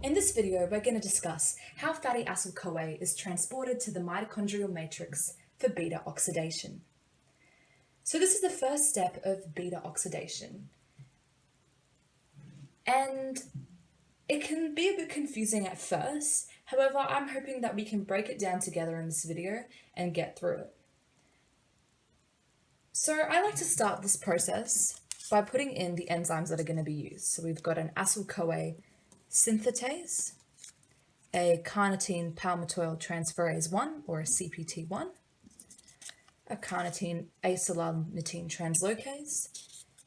In this video, we're going to discuss how fatty acyl-CoA is transported to the mitochondrial matrix for beta oxidation. So this is the first step of beta oxidation. And it can be a bit confusing at first. However, I'm hoping that we can break it down together in this video and get through it. So I like to start this process by putting in the enzymes that are going to be used. So we've got an acyl-CoA synthetase, a carnitine palmitoyl transferase 1 or a CPT1, a carnitine acylcarnitine translocase,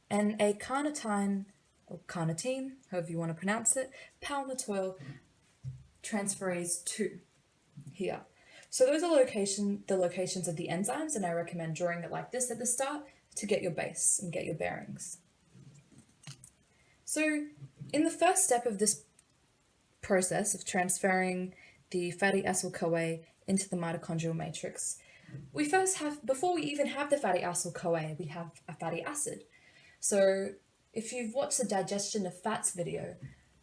and a carnitine, or carnitine, however you want to pronounce it, palmitoyl transferase 2 here. So those are the locations of the enzymes, and I recommend drawing it like this at the start to get your base and get your bearings. So in the first step of this process of transferring the fatty acyl-CoA into the mitochondrial matrix, we first have, before we even have the fatty acyl-CoA, we have a fatty acid. So if you've watched the digestion of fats video,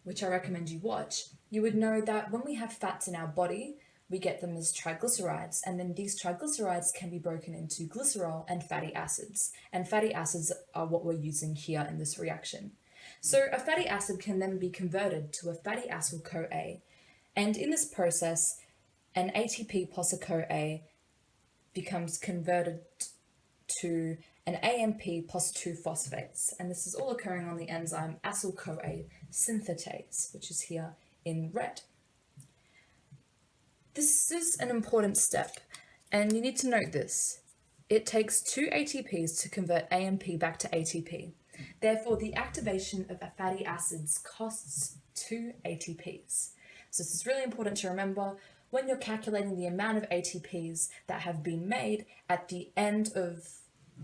which I recommend you watch, you would know that when we have fats in our body, we get them as triglycerides, and then these triglycerides can be broken into glycerol and fatty acids. And fatty acids are what we're using here in this reaction. So a fatty acid can then be converted to a fatty acyl-CoA, and in this process, an ATP plus a CoA becomes converted to an AMP plus 2 phosphates, and this is all occurring on the enzyme acyl-CoA synthetase, which is here in red. This is an important step, and you need to note this. It takes 2 ATPs to convert AMP back to ATP. Therefore, the activation of fatty acids costs 2 ATPs. So this is really important to remember when you're calculating the amount of ATPs that have been made at the end of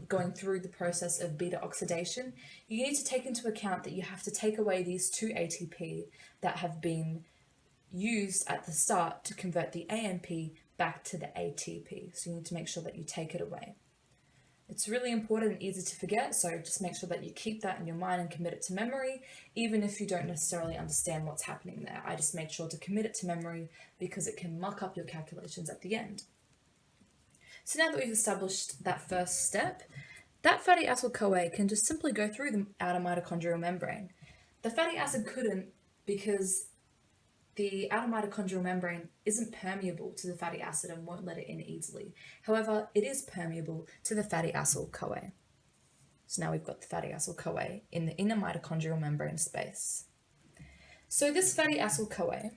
going through the process of beta oxidation. You need to take into account that you have to take away these 2 ATP that have been used at the start to convert the AMP back to the ATP. So you need to make sure that you take it away. It's really important and easy to forget, so just make sure that you keep that in your mind and commit it to memory, even if you don't necessarily understand what's happening there. I just made sure to commit it to memory because it can muck up your calculations at the end. So now that we've established that first step, that fatty acyl-CoA can just simply go through the outer mitochondrial membrane. The fatty acid couldn't because the outer mitochondrial membrane isn't permeable to the fatty acid and won't let it in easily. However, it is permeable to the fatty acyl-CoA. So now we've got the fatty acyl-CoA in the inner mitochondrial membrane space. So this fatty acyl-CoA,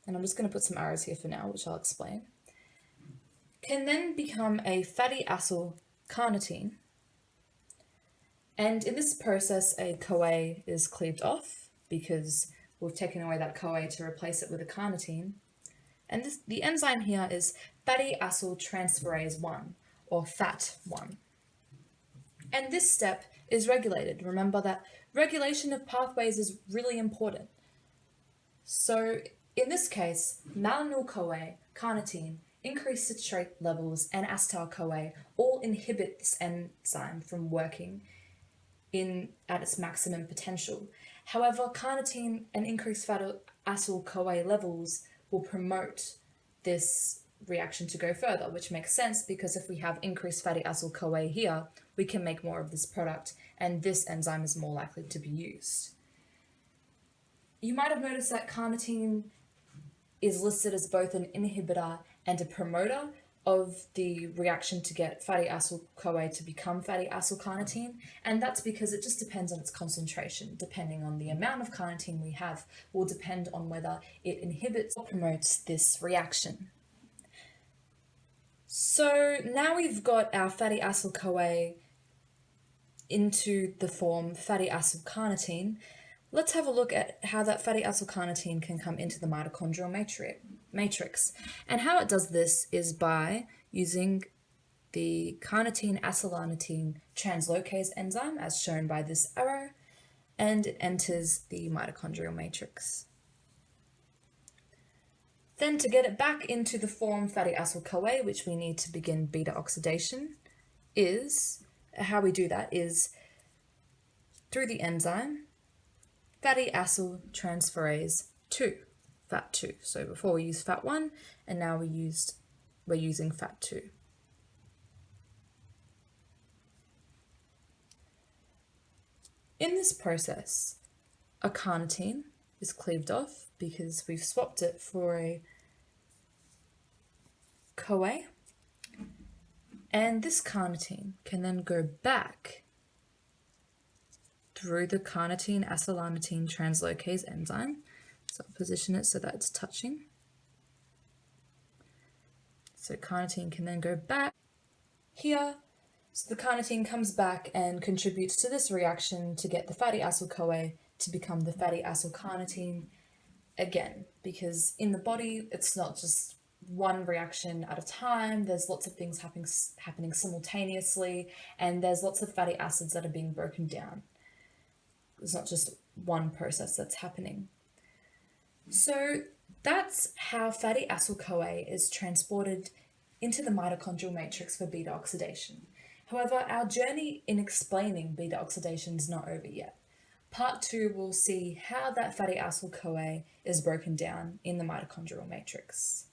and I'm just going to put some arrows here for now, which I'll explain, can then become a fatty acylcarnitine. And in this process, a CoA is cleaved off because we've taken away that CoA to replace it with a carnitine. And the enzyme here is fatty acyl transferase 1, or FAT1. And this step is regulated. Remember that regulation of pathways is really important. So in this case, malonyl-CoA, carnitine, increased citrate levels, and acetyl-CoA all inhibit this enzyme from working at its maximum potential. However, carnitine and increased fatty acyl-CoA levels will promote this reaction to go further, which makes sense because if we have increased fatty acyl-CoA here, we can make more of this product, and this enzyme is more likely to be used. You might have noticed that carnitine is listed as both an inhibitor and a promoter of the reaction to get fatty acyl-CoA to become fatty acylcarnitine, and that's because it just depends on its concentration. Depending on the amount of carnitine we have will depend on whether it inhibits or promotes this reaction. So now we've got our fatty acyl-CoA into the form fatty acylcarnitine. Let's have a look at how that fatty acylcarnitine can come into the mitochondrial matrix. And how it does this is by using the carnitine acylcarnitine translocase enzyme, as shown by this arrow, and it enters the mitochondrial matrix. Then to get it back into the form fatty acyl-CoA, which we need to begin beta oxidation, is, how we do that is through the enzyme fatty acyl transferase 2, fat 2. So before we used fat 1, and now we're using fat 2. In this process, a carnitine is cleaved off because we've swapped it for a Kawai, and this carnitine can then go back through the carnitine acylcarnitine translocase enzyme. So I'll position it so that it's touching. So carnitine can then go back here. So the carnitine comes back and contributes to this reaction to get the fatty acyl-CoA to become the fatty acylcarnitine again, because in the body it's not just one reaction at a time, there's lots of things happening simultaneously, and there's lots of fatty acids that are being broken down. It's not just one process that's happening. So that's how fatty acyl-CoA is transported into the mitochondrial matrix for beta oxidation. However, our journey in explaining beta oxidation is not over yet. Part 2 will see how that fatty acyl-CoA is broken down in the mitochondrial matrix.